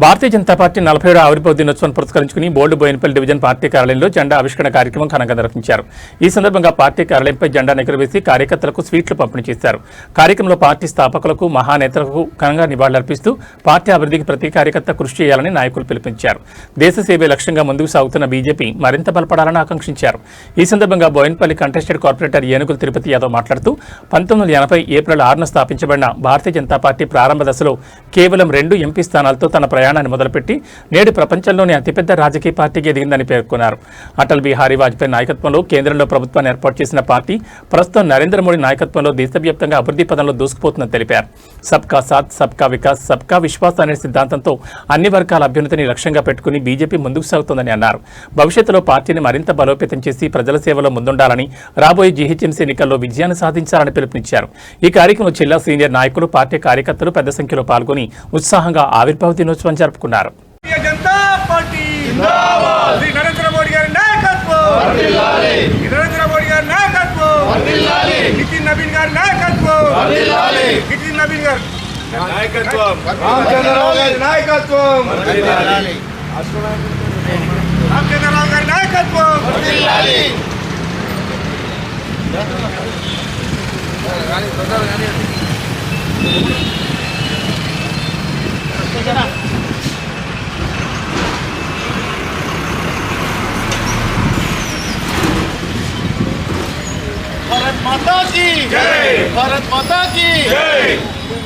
Bharatiya Janata party 47వ ఆవిర్భావ దినోత్సవాన్ని పురస్కరించుకుని బోల్డ్ బోయినపల్లి డివిజన్ పార్టీ కార్యాలయంలో జెండా ఆవిష్కరణ కార్యక్రమం ఘనంగా నిర్వహించారు. ఈ సందర్భంగా పార్టీ కార్యాలయంపై జెండా ఎగురవేసి కార్యకర్తలకు స్వీట్లు పంపిణీ చేశారు. కార్యక్రమంలో పార్టీ స్థాపకులకు మహానేతలకు ఘనంగా నివాళులర్పిస్తూ పార్టీ అభివృద్ధికి ప్రతి కార్యకర్త కృషి చేయాలని నాయకులు పిలుపునిచ్చారు. దేశ సేవే లక్ష్యంగా ముందుకు సాగుతున్న బీజేపీ మరింత బలపడాలని ఆకాంక్షించారు. ఈ సందర్భంగా బోయినపల్లి కంటెస్టెడ్ కార్పొరేటర్ ఏనుగుల తిరుపతి యాదవ్ మాట్లాడుతూ 1980 ఏప్రిల్ 6న స్థాపించబడిన భారతీయ జనతా పార్టీ ప్రారంభ దశలో కేవలం 2 ఎంపీ స్థానాలతో తన ప్రయాణాన్ని మొదలుపెట్టి నేడు ప్రపంచంలోని అతిపెద్ద రాజకీయ పార్టీకి ఎదిగిందని పేర్కొన్నారు. అటల్ బిహారీ వాజ్పేయి నాయకత్వంలో కేంద్రంలో ప్రభుత్వాన్ని ఏర్పాటు చేసిన పార్టీ ప్రస్తుతం నరేంద్ర మోడీ నాయకత్వంలో దేశవ్యాప్తంగా అభివృద్ధి పదంలో దూసుకుపోతుందని తెలిపారు. సబ్కా సాత్ సబ్కా వికాస్ సబ్కా విశ్వాస్ అనే సిద్ధాంతంతో అన్ని వర్గాల అభ్యున్నతిని లక్ష్యంగా పెట్టుకుని బీజేపీ ముందుకు సాగుతోందని అన్నారు. భవిష్యత్తులో పార్టీని మరింత బలోపేతం చేసి ప్రజల సేవలో ముందుండాలని, రాబోయే జీహెచ్ఎంసీ ఎన్నికల్లో విజయాన్ని సాధించాలని పిలుపునిచ్చారు. ఈ కార్యక్రమంలో జిల్లా సీనియర్ నాయకులు, పార్టీ కార్యకర్తలు పెద్ద సంఖ్యలో పాల్గొని ఉత్సాహంగా ఆవిర్భావ దినోత్సవం జరుపుకున్నారు. జనతా పార్టీ జిందాబాద్. శ్రీ నరేంద్ర మోడీ గారి నాయకత్వం వర్ధిల్లాలి. నరేంద్ర మోడీ గారి నాయకత్వం వర్ధిల్లాలి. నితిన్ నవీన్ గారి నాయకత్వం వర్ధిల్లాలి. నితిన్ నవీన్ గారి నాయకత్వం, రామచంద్రరావు గారి నాయకత్వం వర్ధిల్లాలి. రామచంద్రరావు గారి నాయకత్వం వర్ధిల్లాలి. भारत माता की जय, भारत माता की जय.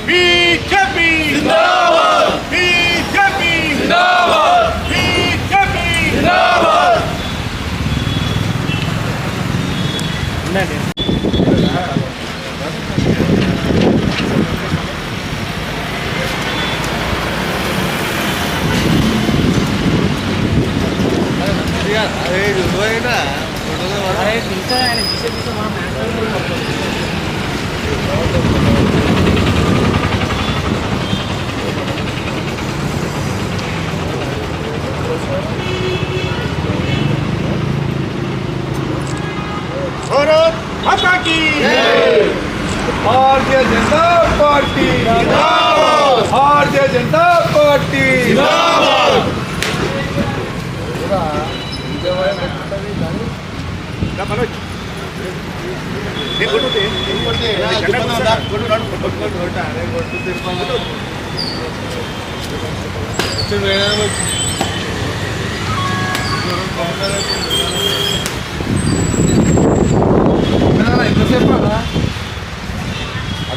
बीजेपी जिंदाबाद, बीजेपी जिंदाबाद, बीजेपी जिंदाबाद. भारत माता की जय. भारतीय जनता पार्टी जिंदाबाद, भारतीय जनता पार्टी जिंदाबाद.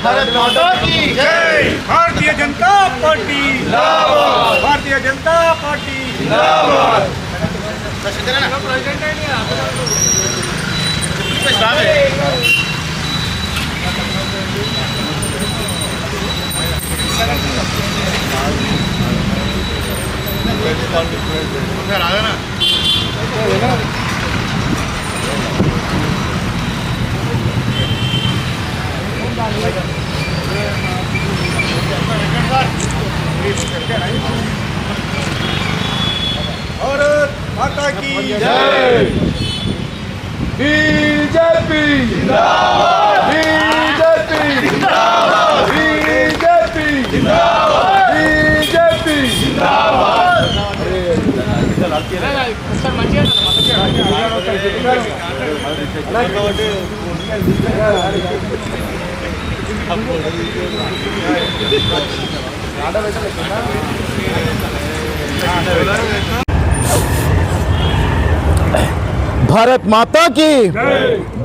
भारत माता की जय. भारतीय जनता पार्टी जिंदाबाद, भारतीय जनता पार्टी जिंदाबाद. भारत माता की जय. बीजेपी जिंदाबाद, बीजेपी जिंदाबाद, बीजेपी जिंदाबाद, बीजेपी जिंदाबाद. भारत माता की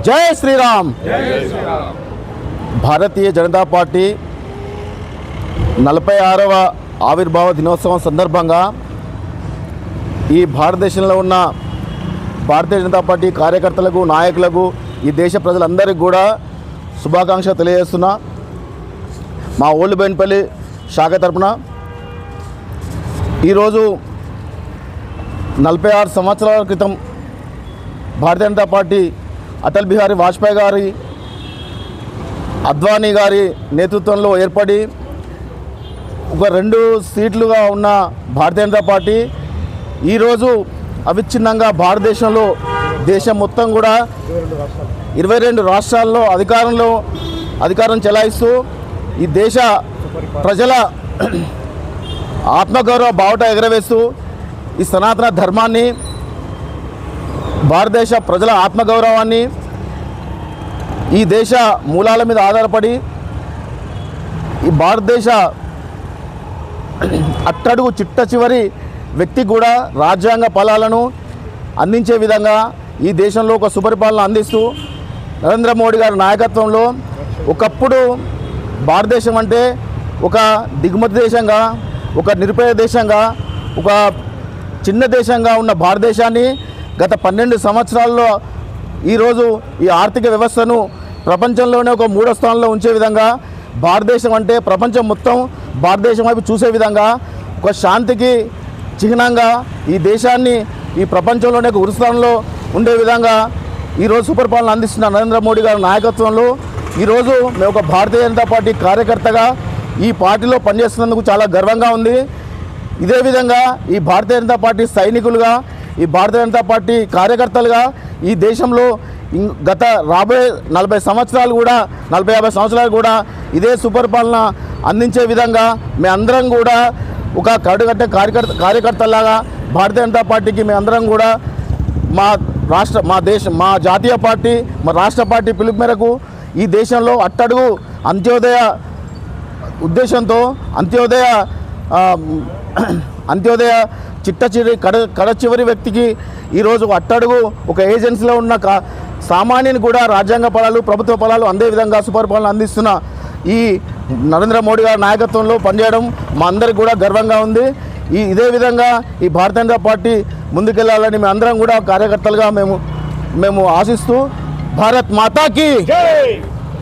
जय श्री राम. భారతీయ జనతా పార్టీ 46వ ఆవిర్భావ దినోత్సవం సందర్భంగా ఈ భారతదేశంలో ఉన్న భారతీయ జనతా పార్టీ కార్యకర్తలకు, నాయకులకు, ఈ దేశ ప్రజలందరికీ కూడా శుభాకాంక్షలు తెలియజేస్తున్నా. మా ఓల్డ్ బోయినపల్లి శాఖ తరపున ఈరోజు 46 సంవత్సరాల క్రితం భారతీయ జనతా పార్టీ అటల్ బిహారీ వాజ్పేయి గారి, అద్వానీ గారి నేతృత్వంలో ఏర్పడి ఒక 2 సీట్లుగా ఉన్న భారతీయ జనతా పార్టీ ఈరోజు అవిచ్ఛిన్నంగా భారతదేశంలో దేశం మొత్తం కూడా 22 రాష్ట్రాల్లో అధికారం చెలాయిస్తూ ఈ దేశ ప్రజల ఆత్మగౌరవ బావుట ఎగరవేస్తూ ఈ సనాతన ధర్మాన్ని, భారతదేశ ప్రజల ఆత్మగౌరవాన్ని, ఈ దేశ మూలాల మీద ఆధారపడి ఈ భారతదేశ అట్టడుగు చిట్ట చివరి వ్యక్తి కూడా రాజ్యాంగ ఫలాలను అందించే విధంగా ఈ దేశంలో ఒక సుపరిపాలన అందిస్తూ నరేంద్ర మోడీ గారి నాయకత్వంలో ఒకప్పుడు భారతదేశం అంటే ఒక దిగుమతి దేశంగా, ఒక నిరుపేద దేశంగా, ఒక చిన్న దేశంగా ఉన్న భారతదేశాన్ని గత 12 సంవత్సరాల్లో ఈరోజు ఈ ఆర్థిక వ్యవస్థను ప్రపంచంలోనే ఒక 3వ స్థానంలో ఉంచే విధంగా, భారతదేశం అంటే ప్రపంచం మొత్తం భారతదేశం వైపు చూసే విధంగా, ఒక శాంతికి చిహ్నంగా ఈ దేశాన్ని ఈ ప్రపంచంలోనే ఒక ఉరుస్థానంలో ఉండే విధంగా ఈరోజు సుపరిపాలన అందిస్తున్న నరేంద్ర మోడీ గారి నాయకత్వంలో ఈరోజు మేము ఒక భారతీయ జనతా పార్టీ కార్యకర్తగా ఈ పార్టీలో పనిచేస్తున్నందుకు చాలా గర్వంగా ఉంది. ఇదే విధంగా ఈ భారతీయ జనతా పార్టీ సైనికులుగా, ఈ భారతీయ జనతా పార్టీ కార్యకర్తలుగా ఈ దేశంలో గత రాబోయే 40 సంవత్సరాలు కూడా 40-50 సంవత్సరాలు కూడా ఇదే సుపరిపాలన అందించే విధంగా మేమందరం కూడా ఒక కడుగట్టే కార్యకర్తలాగా భారతీయ జనతా పార్టీకి మేమందరం కూడా మా జాతీయ పార్టీ, మా రాష్ట్ర పార్టీ పిలుపు మేరకు ఈ దేశంలో అట్టడుగు అంత్యోదయ ఉద్దేశంతో అంత్యోదయ కడ చివరి వ్యక్తికి ఈరోజు అట్టడుగు ఒక ఏజెన్సీలో ఉన్న సామాన్యుని కూడా రాజ్యాంగ ఫలాలు, ప్రభుత్వ ఫలాలు అందే విధంగా సుపరిపాలన అందిస్తున్న ఈ నరేంద్ర మోడీ గారి నాయకత్వంలో పనిచేయడం మా అందరికి కూడా గర్వంగా ఉంది. ఇదే విధంగా ఈ భారతీయ జనతా పార్టీ ముందుకెళ్లాలని మేము అందరం కూడా కార్యకర్తలుగా మేము ఆశిస్తూ భారత్ మాతాకి జై.